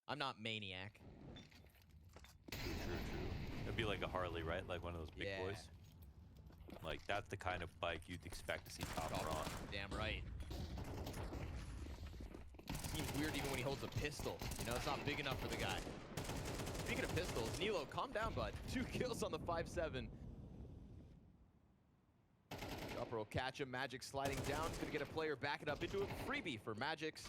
I'm not Maniac. True. It'd be like a Harley, right? Like one of those big boys. Like, that's the kind of bike you'd expect to see Chopper on. Damn right. Seems weird even when he holds a pistol. You know, it's not big enough for the guy. Speaking of pistols, Nilo, calm down, bud. 2 kills on the 5-7. Chopper will catch him. Magic sliding down. He's going to get a player, back it up into a freebie for Magix.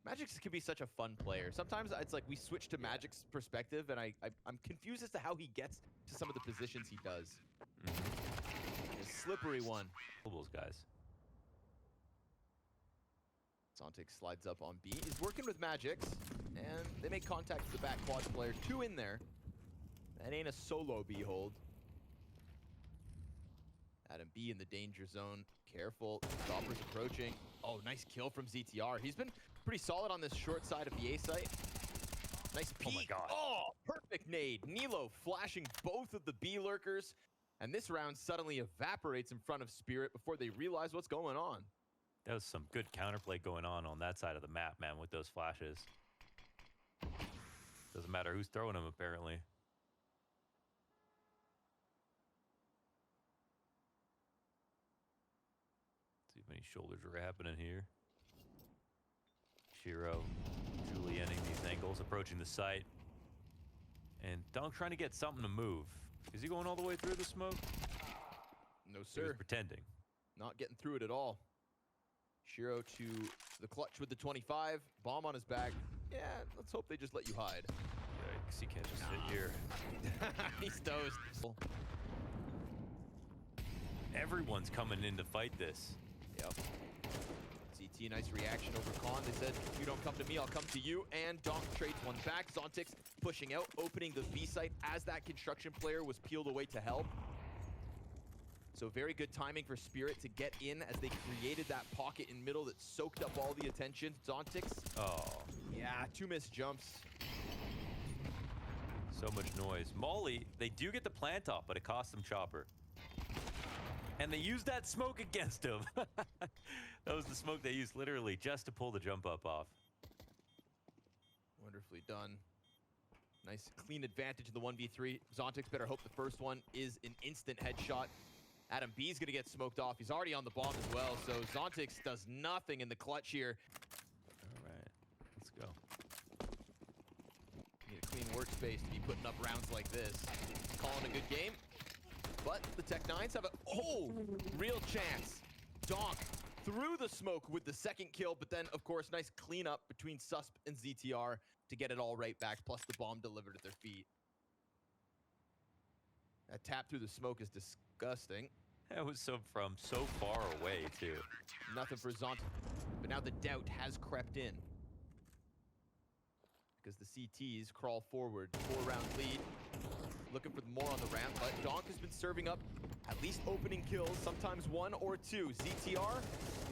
Magix can be such a fun player. Sometimes it's like we switch to Magic's perspective, and I'm confused as to how he gets to some of the positions he does. A slippery one. Those guys. Zontix slides up on B. He's working with Magix, and they make contact with the back quad player. 2 in there. That ain't a solo B hold. Adam B in the danger zone. Careful. Chopper's approaching. Oh, nice kill from ZTR. He's been pretty solid on this short side of the A site. Nice peek. Oh my god. Oh, perfect nade. Nilo flashing both of the B lurkers. And this round suddenly evaporates in front of Spirit before they realize what's going on. That was some good counterplay going on that side of the map, man, with those flashes. Doesn't matter who's throwing them, apparently. See if any shoulders are happening here. Shiro Julienning these angles, approaching the site. And Donk trying to get something to move. Is he going all the way through the smoke? No, sir. He was pretending. Not getting through it at all. Shiro to the clutch with the 25. Bomb on his back. Yeah, let's hope they just let you hide. Yikes, he can't just sit here. He's dozed. Everyone's coming in to fight this. Yep. CT, nice reaction over Khan. They said, if you don't come to me, I'll come to you. And Donk trades one back. Zontix pushing out, opening the B site as that construction player was peeled away to help. So very good timing for Spirit to get in as they created that pocket in middle that soaked up all the attention. Zontix. Oh. Yeah, 2 missed jumps. So much noise. Molly, they do get the plant off, but it costs them Chopper. And they used that smoke against him. That was the smoke they used literally just to pull the jump up off. Wonderfully done. Nice clean advantage in the 1v3. Zontix better hope the first one is an instant headshot. Adam B's gonna get smoked off. He's already on the bomb as well, so Zontix does nothing in the clutch here. All right, let's go. Need a clean workspace to be putting up rounds like this. Calling a good game, but the Tech-9s have a, real chance. Donk through the smoke with the second kill, but then, of course, nice cleanup between Susp and ZTR to get it all right back, plus the bomb delivered at their feet. That tap through the smoke is disgusting. That was from so far away, too. Nothing for Zont, but now the doubt has crept in. Because the CTs crawl forward, 4-round lead. Looking for more on the ramp, but Donk has been serving up at least opening kills, sometimes 1 or 2. ZTR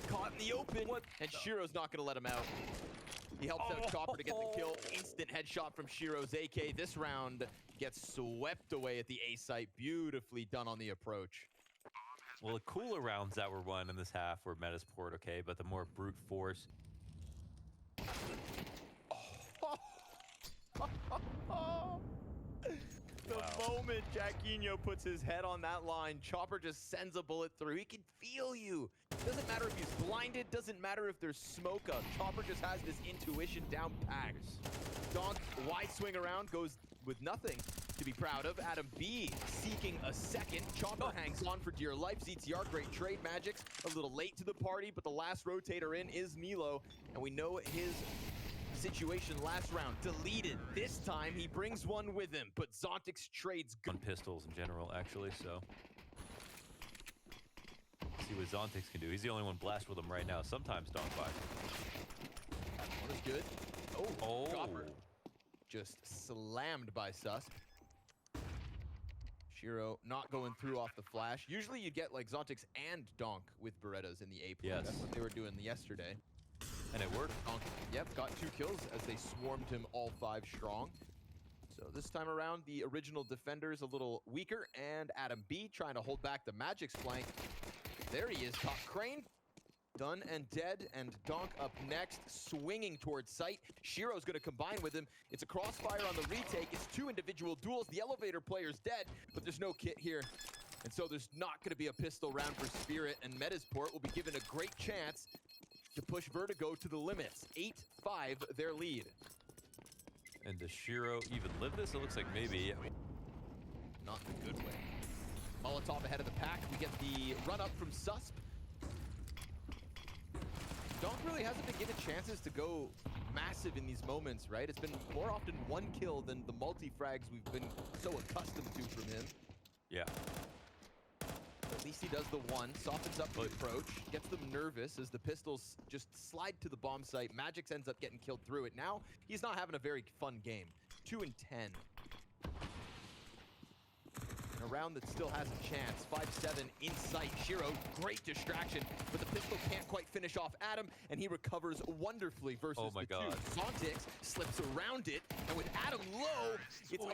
caught in the open, and Shiro's not gonna let him out. He helps out Chopper to get the kill. Instant headshot from Shiro's AK. This round gets swept away at the A site. Beautifully done on the approach. Well, the cooler rounds that were won in this half were METIZPORT, okay, but the more brute force. The moment Jaquinho puts his head on that line, Chopper just sends a bullet through. He can feel you. Doesn't matter if he's blinded, doesn't matter if there's smoke up. Chopper just has this intuition down packed. Donk, wide swing around, goes with nothing to be proud of. Adam B seeking a second. Chopper hangs on for dear life. ZTR, great trade. Magic's a little late to the party, but the last rotator in is Nilo, and we know his situation last round. Deleted. This time he brings one with him, but Zontix trades good. On pistols in general, actually, so. See what Zontix can do. He's the only one blessed with them right now. Sometimes Donk fires. One is good. Oh. Chopper just slammed by Sus. Shiro not going through off the flash. Usually you'd get like Zontix and Donk with Berettas in the A play. Yes. That's what they were doing yesterday. And it worked. Donk, yep, got 2 kills as they swarmed him all 5 strong. So this time around, the original defender's a little weaker, and Adam B trying to hold back the Magic's flank. There he is, top crane. Done and dead, and Donk up next, swinging towards sight. Shiro's gonna combine with him. It's a crossfire on the retake. It's 2 individual duels. The elevator player's dead, but there's no kit here. And so there's not gonna be a pistol round for Spirit, and METIZPORT will be given a great chance to push Vertigo to the limits. 8-5 their lead. And does Shiro even live this? It looks like maybe. Not in a good way. Molotov ahead of the pack. We get the run up from Susp. Donk really hasn't been given chances to go massive in these moments, right? It's been more often 1 kill than the multi-frags we've been so accustomed to from him. Yeah. At least he does the one, softens up the approach, gets them nervous as the pistols just slide to the bomb site. Magix ends up getting killed through it. Now, he's not having a very fun game. 2 and 10. A round that still has a chance. 5-7 in sight. Shiro, great distraction, but the pistol can't quite finish off Adam, and he recovers wonderfully versus Oh my the God. 2. Zontix slips around it, and with Adam low, it's...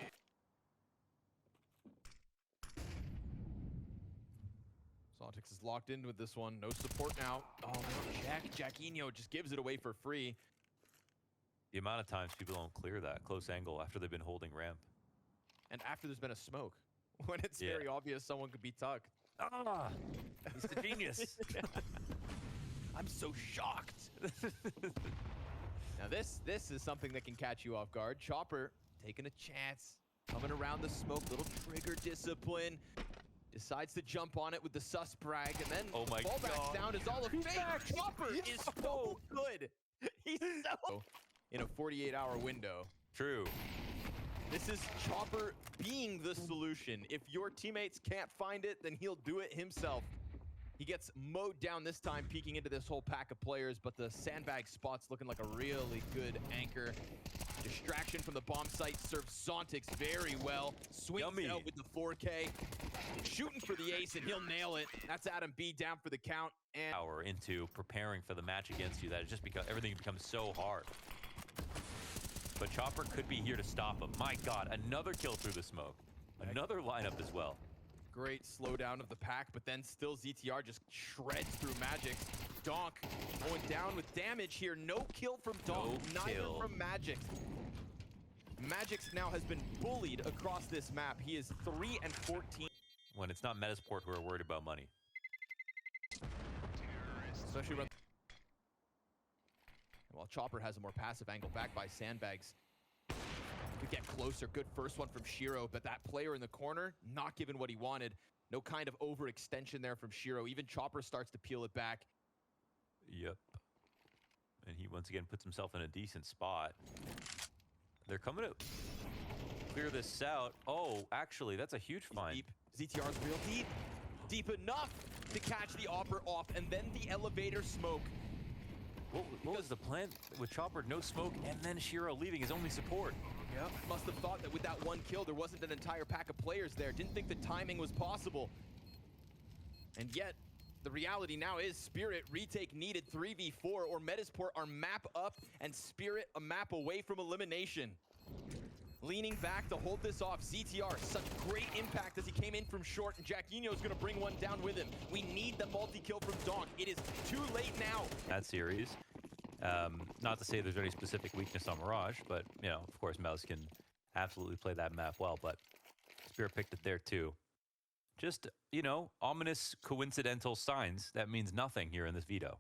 Zontix is locked in with this one. No support now. Oh, no, Jackinho just gives it away for free. The amount of times people don't clear that close angle after they've been holding ramp. And after there's been a smoke. When it's very obvious someone could be tucked. Ah, he's the genius. I'm so shocked. Now this is something that can catch you off guard. Chopper taking a chance, coming around the smoke, little trigger discipline. Decides to jump on it with the sus brag, and then fallback down is all of fake. Chopper is so good. He's so in a 48-hour window. True. This is Chopper being the solution. If your teammates can't find it, then he'll do it himself. He gets mowed down this time, peeking into this whole pack of players, but the sandbag spot's looking like a really good anchor. Distraction from the bomb site serves Zontix very well. Swings out with the 4K. Shooting for the ace, and he'll nail it. That's Adam B down for the count. And hour into preparing for the match against you that it just becomes everything becomes so hard. But Chopper could be here to stop him. My God, another kill through the smoke. Another lineup as well. Great slowdown of the pack, but then still ZTR just shreds through Magix. Donk going down with damage here. No kill from Donk, neither from Magix. Magix now has been bullied across this map. He is 3 and 14. When it's not METIZPORT who are worried about money. Especially when... While Chopper has a more passive angle back by sandbags. Could get closer. Good first one from Shiro, but that player in the corner, not given what he wanted. No kind of overextension there from Shiro. Even Chopper starts to peel it back. Yep. And he once again puts himself in a decent spot. They're coming to clear this out. Oh, actually, that's a huge find. Deep. ZTR's real deep. Deep enough to catch the Opera off, and then the elevator smoke. What was the plan with Chopper? No smoke, and then Shiro leaving his only support. Yep. Must have thought that with that one kill, there wasn't an entire pack of players there. Didn't think the timing was possible. And yet, the reality now is Spirit retake needed 3v4, or METIZPORT are map up and Spirit a map away from elimination. Leaning back to hold this off. ZTR, such great impact as he came in from short, and Jackinho's gonna bring one down with him. We need the multi-kill from Donk. It is too late now. That series. Not to say there's any specific weakness on Mirage, but, you know, of course, Mouse can absolutely play that map well, but Spirit picked it there too. Just, you know, ominous coincidental signs. That means nothing here in this veto.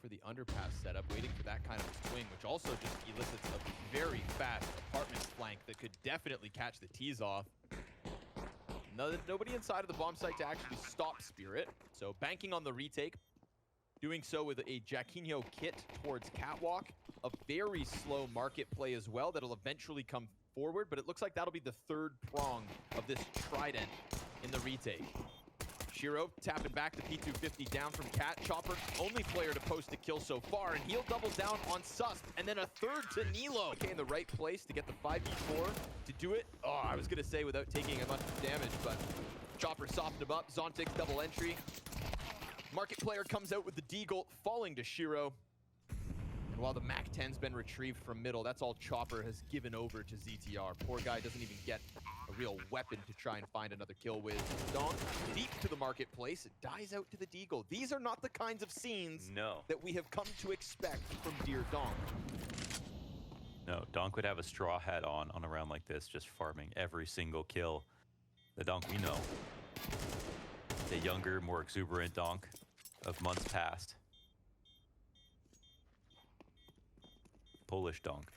For the underpass setup, waiting for that kind of a swing, which also just elicits a very fast apartment flank that could definitely catch the tees off. Nobody inside of the bomb site to actually stop Spirit. So banking on the retake, doing so with a Jackinho kit towards Catwalk. A very slow market play as well that'll eventually come forward, but it looks like that'll be the third prong of this trident in the retake. Shiro tapping back the P250 down from Cat. Chopper, only player to post a kill so far, and he'll double down on Sus, and then a third to Nilo. Okay, in the right place to get the 5v4 to do it. Oh, I was gonna say without taking as much damage, but Chopper softened him up. Zontix double entry. Market player comes out with the Deagle, falling to Shiro. And while the MAC-10's been retrieved from middle, that's all Chopper has given over to ZTR. Poor guy doesn't even get a real weapon to try and find another kill with. Donk deep to the marketplace. It dies out to the Deagle. These are not the kinds of scenes that we have come to expect from Dear Donk. No, Donk would have a straw hat on a round like this, just farming every single kill. The Donk we know. The younger, more exuberant Donk of months past. Polish Donk.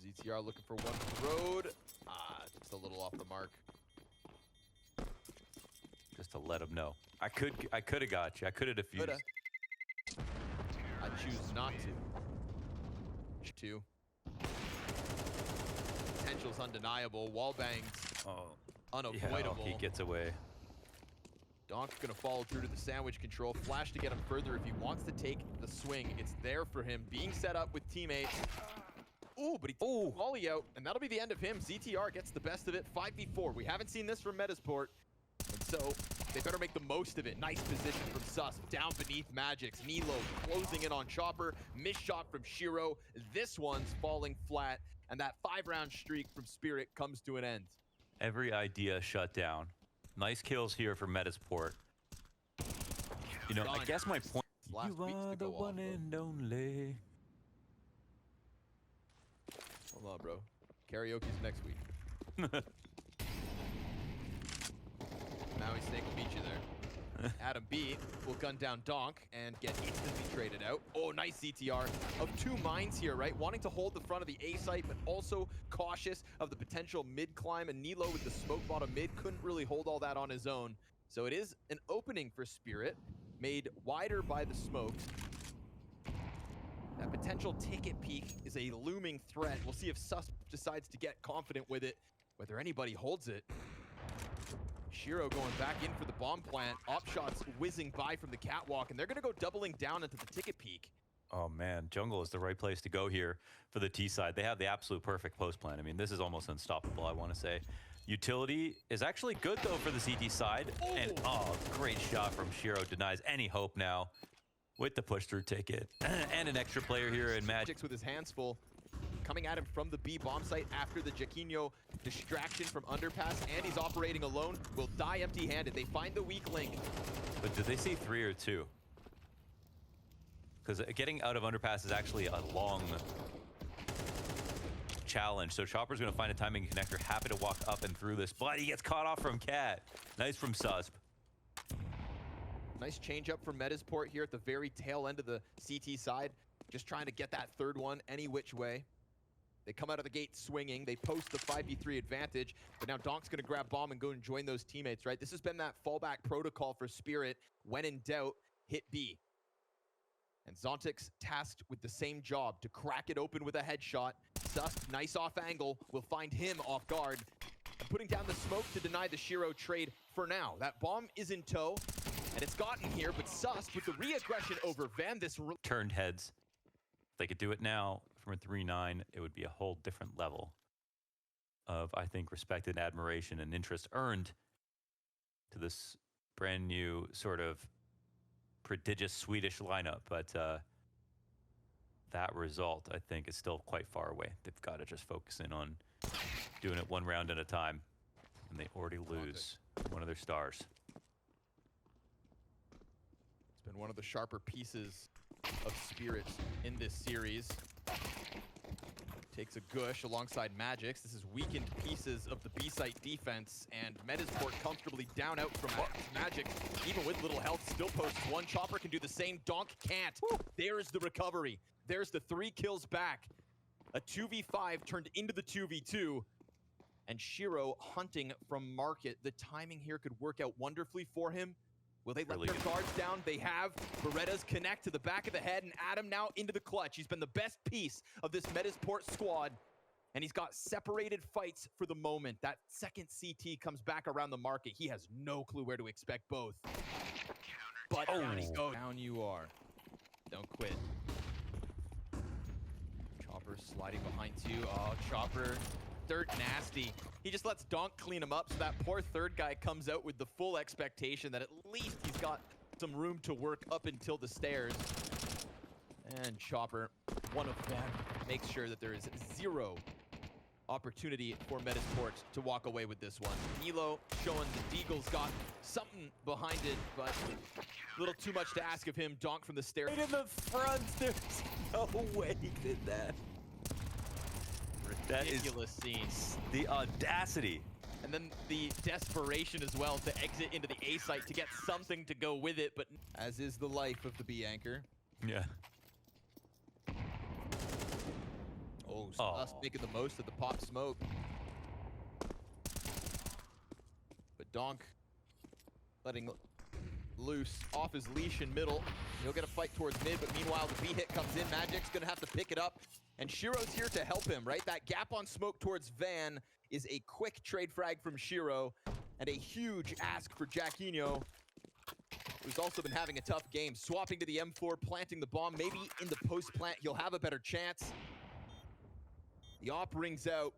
ZTR looking for one from the road. Just a little off the mark. Just to let him know. I could have got you. I could have defused. Coulda. I choose not to. Two. Potential's undeniable. Wallbangs unavoidable. Yeah, he gets away. Donk's gonna follow through to the sandwich control. Flash to get him further if he wants to take the swing. It's there for him. Being set up with teammates. Ooh, but he took volley out, and that'll be the end of him. ZTR gets the best of it. 5v4. We haven't seen this from METIZPORT, and so they better make the most of it. Nice position from Sus. Down beneath Magix. Nilo closing in on Chopper. Missed shot from Shiro. This one's falling flat, and that 5-round streak from Spirit comes to an end. Every idea shut down. Nice kills here for METIZPORT. You know, I guess my point. You are the one and only. Hold on, bro. Karaoke's next week. Maui Snake will beat you there. Adam B will gun down Donk and get instantly traded out. Oh, nice CTR of 2 mines here, right? Wanting to hold the front of the A site, but also cautious of the potential mid climb. And Nilo with the smoke bottom mid couldn't really hold all that on his own. So it is an opening for Spirit, made wider by the smokes. That potential ticket peak is a looming threat. We'll see if Sus decides to get confident with it, whether anybody holds it. Shiro going back in for the bomb plant. Op shots whizzing by from the catwalk, and they're gonna go doubling down into the ticket peak. Oh man, jungle is the right place to go here for the T side. They have the absolute perfect post plan. I mean, this is almost unstoppable, I want to say. Utility is actually good though for the CT side. Oh. And great shot from Shiro. Denies any hope now with the push through ticket. And an extra player here in Magix with his hands full. Coming at him from the B bomb site after the Jaquinho distraction from underpass, and he's operating alone. Will die empty-handed. They find the weak link. But did they see 3 or 2? Because getting out of underpass is actually a long challenge. So Chopper's going to find a timing connector. Happy to walk up and through this, but he gets caught off from Cat. Nice from Susp. Nice change up from METIZPORT here at the very tail end of the CT side. Just trying to get that third one any which way. They come out of the gate swinging. They post the 5v3 advantage, but now Donk's going to grab bomb and go and join those teammates, right? This has been that fallback protocol for Spirit. When in doubt, hit B. And Zontix tasked with the same job, to crack it open with a headshot. Sus, nice off angle, will find him off guard. And putting down the smoke to deny the Shiro trade for now. That bomb is in tow, and it's gotten here, but Sus with the re-aggression over Van, this turned heads. If they could do it now from a 3-9, it would be a whole different level of, I think, respect and admiration and interest earned to this brand new sort of prodigious Swedish lineup. But that result, I think, is still quite far away. They've got to just focus in on doing it 1 round at a time, and they already lose one of their stars. It's been one of the sharper pieces of Spirit in this series. Takes a gush alongside Magix. This is weakened pieces of the B-site defense, and METIZPORT comfortably down out from Magix. Even with little health, still posts 1. Chopper can do the same. Donk can't. Woo. There's the recovery. There's the 3 kills back. A 2v5 turned into the 2v2. And Shiro hunting from market. The timing here could work out wonderfully for him. Will they let their guards down? They have. Berettas connect to the back of the head, and Adam now into the clutch. He's been the best piece of this METIZPORT squad, and he's got separated fights for the moment. That second CT comes back around the market. He has no clue where to expect both. But down he goes. Down you are. Don't quit. Chopper sliding behind 2. Oh, Chopper. Dirt nasty. He just lets Donk clean him up, so that poor third guy comes out with the full expectation that at least he's got some room to work up until the stairs. And Chopper one of them. Make sure that there is zero opportunity for METIZPORT to walk away with this one. Nilo showing the Deagle's got something behind it, but a little too much to ask of him. Donk from the stairs. Right in the front. There's no way he did that. Ridiculous scene. The audacity. And then the desperation as well to exit into the A site to get something to go with it, but as is the life of the B anchor. Yeah. Oh, us making the most of the pop smoke. But Donk letting loose off his leash in middle. He'll get a fight towards mid, but meanwhile the B hit comes in. Magic's gonna have to pick it up, and Shiro's here to help him, right? That gap on smoke towards Van is a quick trade frag from Shiro, and a huge ask for Jacquinho, who's also been having a tough game. Swapping to the M4, planting the bomb. Maybe in the post plant he'll have a better chance. The op rings out,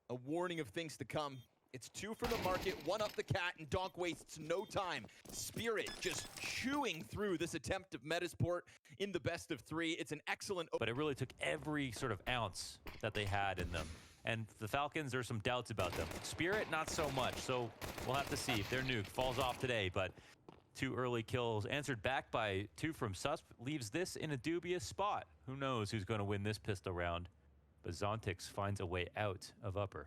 a warning of things to come. It's 2 from the market, 1 up the cat, and Donk wastes no time. Spirit just chewing through this attempt of METIZPORT in the best of 3. It's an excellent... But it really took every sort of ounce that they had in them. And the Falcons, there's some doubts about them. Spirit, not so much. So we'll have to see if their nuke falls off today. But 2 early kills answered back by 2 from Susp leaves this in a dubious spot. Who knows who's going to win this pistol round? But Zontix finds a way out of upper.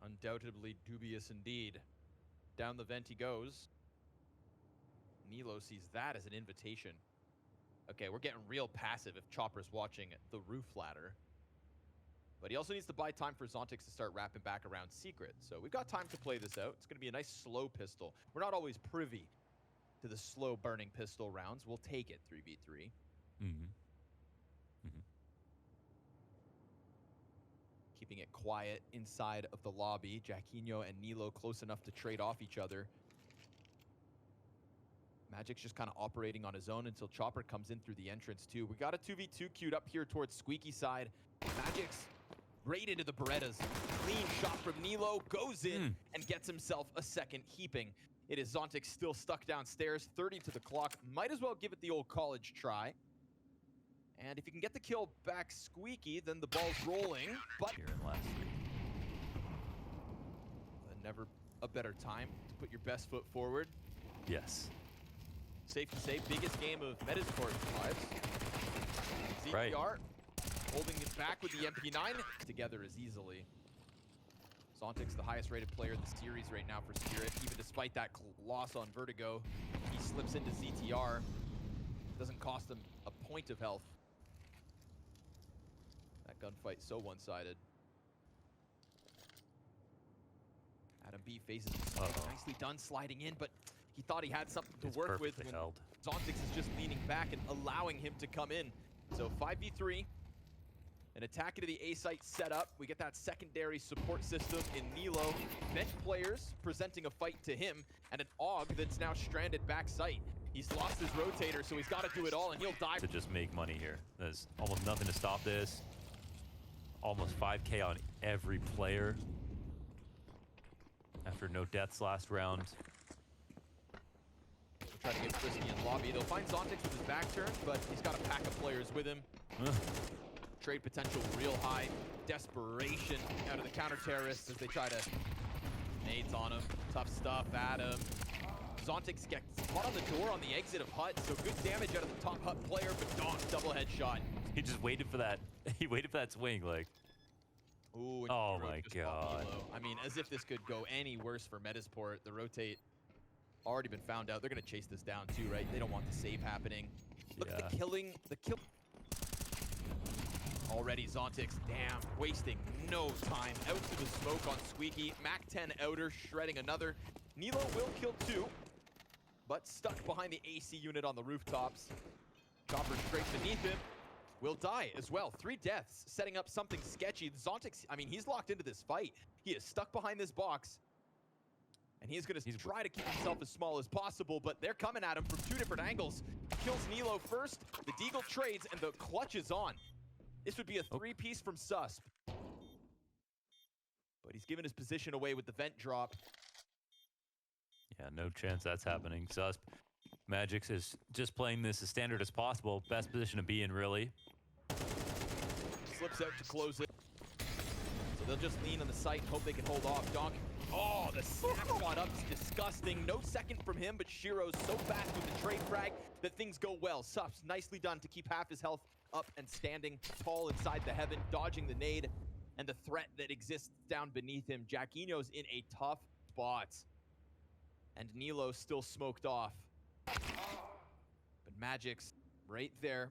Undoubtedly dubious indeed. Down the vent he goes. Nilo sees that as an invitation. Okay, we're getting real passive if Chopper's watching the roof ladder. But he also needs to buy time for Zontix to start wrapping back around Secret. So we've got time to play this out. It's going to be a nice slow pistol. We're not always privy to the slow burning pistol rounds. We'll take it 3v3. Keeping it quiet inside of the lobby. Jacquinho and Nilo close enough to trade off each other. Magic's just kind of operating on his own until Chopper comes in through the entrance too. We got a 2v2 queued up here towards Squeaky side. Magic's right into the Berettas. Clean shot from Nilo, goes in and gets himself a second heaping. It is Zontix still stuck downstairs, 30 to the clock. Might as well give it the old college try. And if you can get the kill back Squeaky, then the ball's rolling. But Here in last 3. Never a better time to put your best foot forward. Yes. Safe to say, biggest game of METIZPORT's lives. ZPR Right. holding it back with the MP9 together as easily. Zontix, the highest rated player in the series right now for Spirit. Even despite that loss on Vertigo, he slips into ZTR. Doesn't cost him a point of health. That gunfight so one-sided. Adam B faces nicely done sliding in, but he thought he had something to work with when held. Zontix is just leaning back and allowing him to come in. So 5v3, an attack into the A site set up. We get that secondary support system in Nilo. Bench players presenting a fight to him, and an AUG that's now stranded back site. He's lost his rotator, so he's got to do it all, and he'll die. To just make money here. There's almost nothing to stop this. Almost 5K on every player. After no deaths last round. We'll try to get frisky in lobby. They'll find Zontix with his back turned, but he's got a pack of players with him. Trade potential real high. Desperation out of the counter-terrorists as they try to nades on him. Tough stuff, Adam. Zontix gets caught on the door on the exit of Hut, so good damage out of the top Hut player, but Donk double headshot. He just waited for that. He waited for that swing, like. Ooh, and Oh Hero my just popped God. Nilo. I mean, as if this could go any worse for METIZPORT. The rotate already been found out. They're gonna chase this down too, right? They don't want the save happening. Look at the killing, the kill. Already Zontix, damn, wasting no time. Out to the smoke on Squeaky. Mac 10 outer, shredding another. Nilo will kill 2, but stuck behind the AC unit on the rooftops. Chopper straight beneath him. Will die as well. 3 deaths, setting up something sketchy. Zontix, I mean, he's locked into this fight. He is stuck behind this box. And he's going to try to keep himself as small as possible, but they're coming at him from 2 different angles. Kills Nilo first, the Deagle trades, and the clutch is on. This would be a 3-piece from Susp. But he's given his position away with the vent drop. Yeah, no chance that's happening. Susp Magix is just playing this as standard as possible. Best position to be in, really. Slips out to close it. So they'll just lean on the site and hope they can hold off. Donk. Oh, the snapshot up is disgusting. No second from him, but Shiro's so fast with the trade frag that things go well. Sups, nicely done to keep half his health up and standing tall inside the heaven, dodging the nade and the threat that exists down beneath him. Jacquinho's in a tough spot. And Nilo still smoked off. But Magix right there,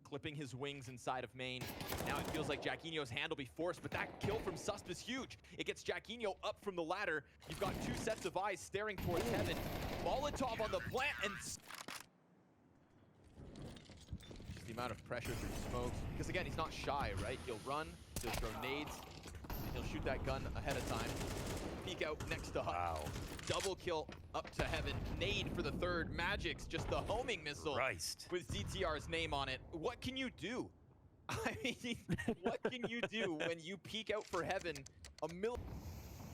clipping his wings inside of main. Now it feels like Jacquinho's hand will be forced, but that kill from Susp is huge. It gets Jacquinho up from the ladder. You've got two sets of eyes staring towards heaven. Molotov on the plant, and just the amount of pressure through smokes. Because again, he's not shy, right? He'll run, he'll throw nades, and he'll shoot that gun ahead of time. Peek out next to Hut. Wow. Double kill up to heaven. Nade for the third. Magix, just the homing missile Christ. with ZTR's name on it. What can you do? I mean, what can you do when you peek out for heaven? A million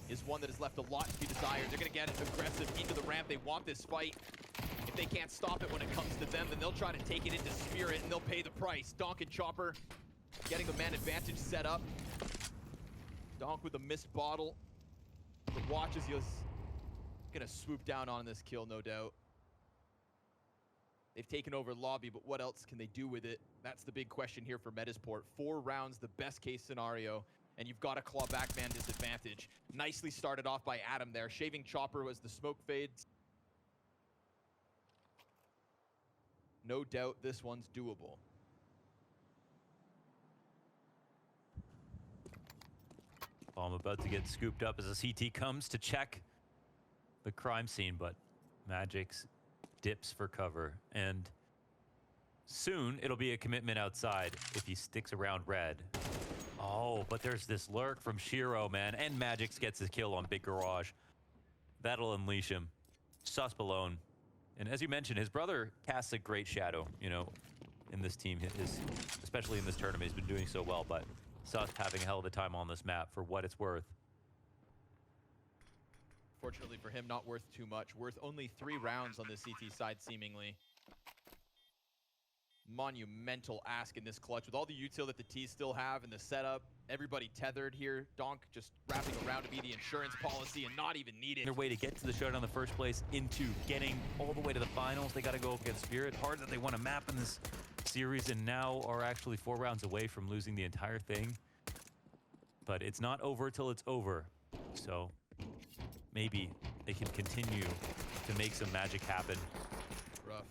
is one that has left a lot to be desired. They're going to get aggressive into the ramp. They want this fight. If they can't stop it when it comes to them, then they'll try to take it into Spirit, and they'll pay the price. Donk and Chopper getting the man advantage set up. Donk with a missed bottle. But watch as he's gonna swoop down on this kill, no doubt. They've taken over lobby, but what else can they do with it? That's the big question here for METIZPORT. 4 rounds, the best case scenario, and you've got a claw back man disadvantage. Nicely started off by Adam there, shaving Chopper as the smoke fades. No doubt this one's doable. Bomb about to get scooped up as a CT comes to check the crime scene, but Magix dips for cover, and soon it'll be a commitment outside if he sticks around red. Oh, but there's this lurk from Shiro, man, and Magix gets his kill on Big Garage. That'll unleash him. Susp alone. And as you mentioned, his brother casts a great shadow, you know, in this team. Especially in this tournament, he's been doing so well, but Susp having a hell of a time on this map for what it's worth. Fortunately for him, not worth too much. Worth only 3 rounds on the CT side, seemingly. Monumental ask in this clutch with all the util that the T's still have in the setup. Everybody tethered here. Donk just wrapping around to be the insurance policy and not even needed. Their way to get to the showdown in the first place into getting all the way to the finals. They got to go up against Spirit. Hard that they want to map in this series and now are actually 4 rounds away from losing the entire thing. But it's not over till it's over. So maybe they can continue to make some magic happen. Rough.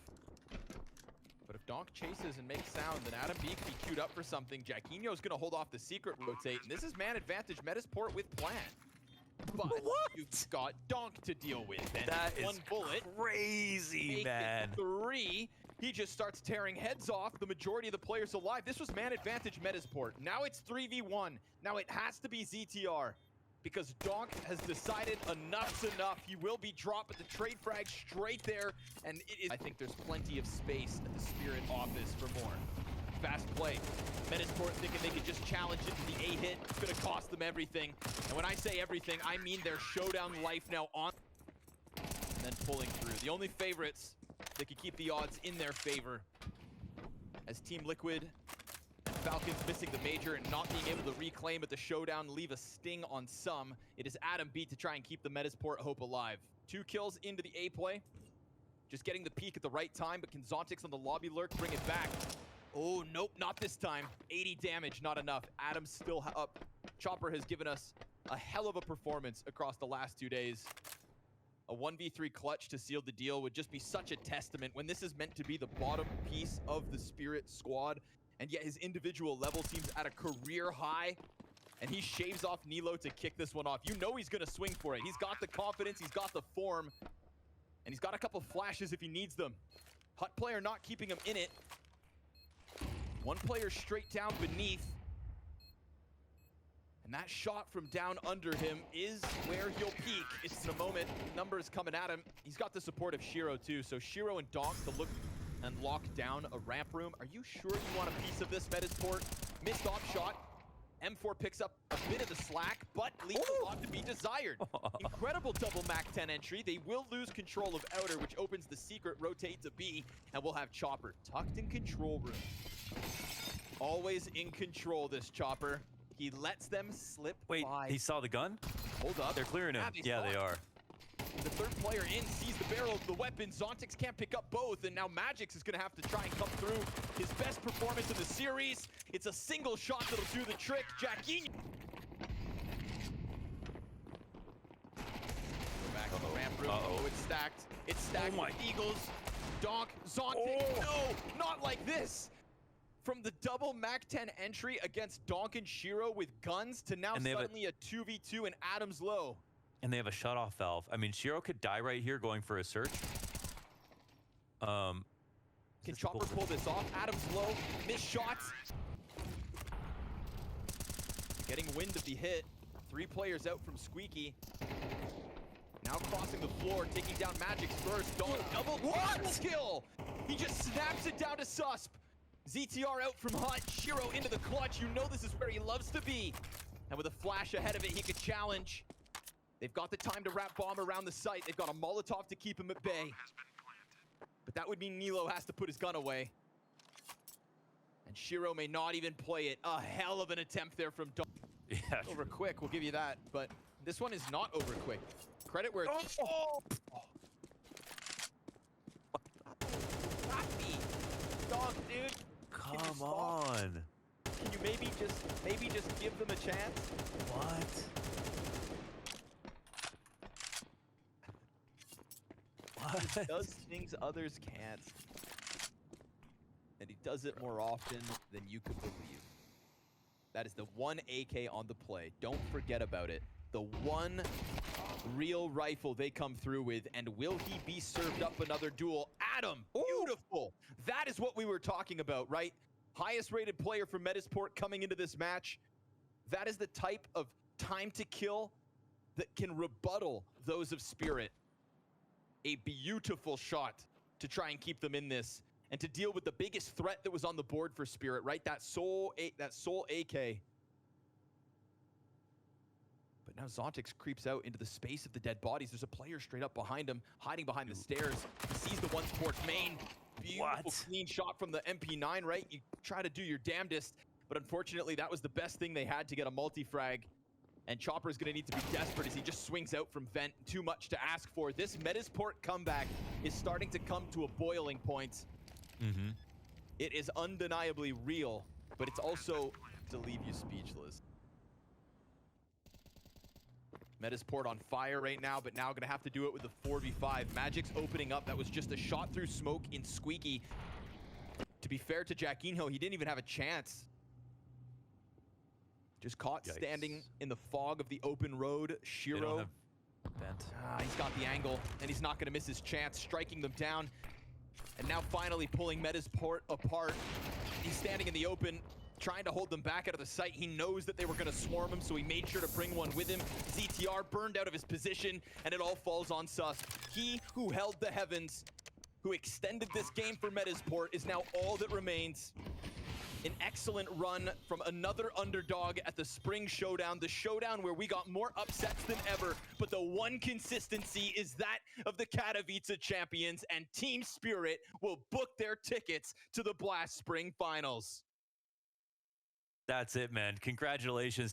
But if Donk chases and makes sound, then Adam B can be queued up for something. Jacquinho's going to hold off the secret rotate, and this is man advantage METIZPORT with plan. But what? You've got Donk to deal with, and That is one bullet. crazy, man. 3. He just starts tearing heads off the majority of the players alive. This was man advantage METIZPORT. Now it's 3v1. Now it has to be ZTR. Because Donk has decided enough's enough. He will be dropped, but the trade frag straight there. And it is, I think there's plenty of space at the Spirit office for more. Fast play. METIZPORT thinking they could just challenge it to the A-hit. It's going to cost them everything. And when I say everything, I mean their showdown life now on. And then pulling through. The only favorites that could keep the odds in their favor. As Team Liquid and Falcons missing the major and not being able to reclaim at the showdown, leave a sting on some. It is Adam B to try and keep the METIZPORT hope alive. 2 kills into the A play. Just getting the peak at the right time, but can Zontix on the lobby lurk bring it back? Oh, nope, not this time. 80 damage, not enough. Adam's still up. Chopper has given us a hell of a performance across the last 2 days. A 1v3 clutch to seal the deal would just be such a testament when this is meant to be the bottom piece of the Spirit squad. And yet his individual level seems at a career high. And he shaves off Nilo to kick this one off. You know he's going to swing for it. He's got the confidence. He's got the form. And he's got a couple flashes if he needs them. Hut player not keeping him in it. One player straight down beneath. And that shot from down under him is where he'll peak. It's in a moment. Numbers coming at him. He's got the support of Shiro too. So Shiro and Donk to look and lock down a ramp room. Are you sure you want a piece of this, METIZPORT? Missed off shot. M4 picks up a bit of the slack, but leaves a lot to be desired. Incredible double Mac 10 entry. They will lose control of Outer, which opens the secret rotate to B, and we'll have Chopper tucked in control room. Always in control, this Chopper. He lets them slip Wait, by. he saw the gun? Hold up. They're clearing him. Yeah, they are. The third player in sees the barrel of the weapon. Zontix can't pick up both, and now Magix is going to have to try and come through. His best performance of the series. It's a single shot that'll do the trick. Jacquinho. Go back on the ramp room. Oh, it's stacked. It's stacked with Eagles. Donk, Zontix. No, not like this. From the double Mac 10 entry against Donk and Shiro with guns to now suddenly a 2v2 and Adams low. And they have a shut-off valve. I mean, Shiro could die right here going for a search. Can Chopper pull this off? Adams low, missed shots. Getting wind of the hit. 3 players out from Squeaky. Now crossing the floor, taking down Magix first. Double kill. He just snaps it down to Susp. ZTR out from Hut. Shiro into the clutch. You know this is where he loves to be. And with a flash ahead of it, he could challenge. They've got the time to wrap bomb around the site. They've got a Molotov to keep him at bay. But that would mean Nilo has to put his gun away. And Shiro may not even play it. A hell of an attempt there from Don. Yeah, over quick, we'll give you that. But this one is not over quick. Credit where it's... Dog, dude. Come on. Can you maybe just give them a chance? What? He does things others can't. And he does it more often than you could believe. That is the one AK on the play. Don't forget about it. The one real rifle they come through with, and will he be served up another duel? Adam, beautiful. That is what we were talking about, right? Highest rated player for METIZPORT coming into this match. That is the type of time to kill that can rebuttal those of Spirit. A beautiful shot to try and keep them in this and to deal with the biggest threat that was on the board for Spirit, right? That sole AK. But now Zontix creeps out into the space of the dead bodies. There's a player straight up behind him, hiding behind the stairs. He sees the one towards main. Beautiful clean shot from the MP9, right? You try to do your damnedest, but unfortunately that was the best thing they had to get a multi-frag. And Chopper's gonna need to be desperate as he just swings out from vent. Too much to ask for. This METIZPORT comeback is starting to come to a boiling point. It is undeniably real, but it's also to leave you speechless. METIZPORT on fire right now, but now gonna have to do it with the 4v5. Magic's opening up. That was just a shot through smoke in Squeaky. To be fair to Jacquinho, he didn't even have a chance. Just caught standing in the fog of the open road. Shiro. He's got the angle, and he's not going to miss his chance, striking them down. And now finally pulling METIZPORT apart. He's standing in the open, trying to hold them back out of the sight. He knows that they were going to swarm him, so he made sure to bring one with him. ZTR burned out of his position, and it all falls on Sus. He who held the heavens, who extended this game for METIZPORT, is now all that remains. An excellent run from another underdog at the Spring Showdown, the showdown where we got more upsets than ever, but the one consistency is that of the Katowice champions, and Team Spirit will book their tickets to the Blast Spring Finals. That's it, man. Congratulations.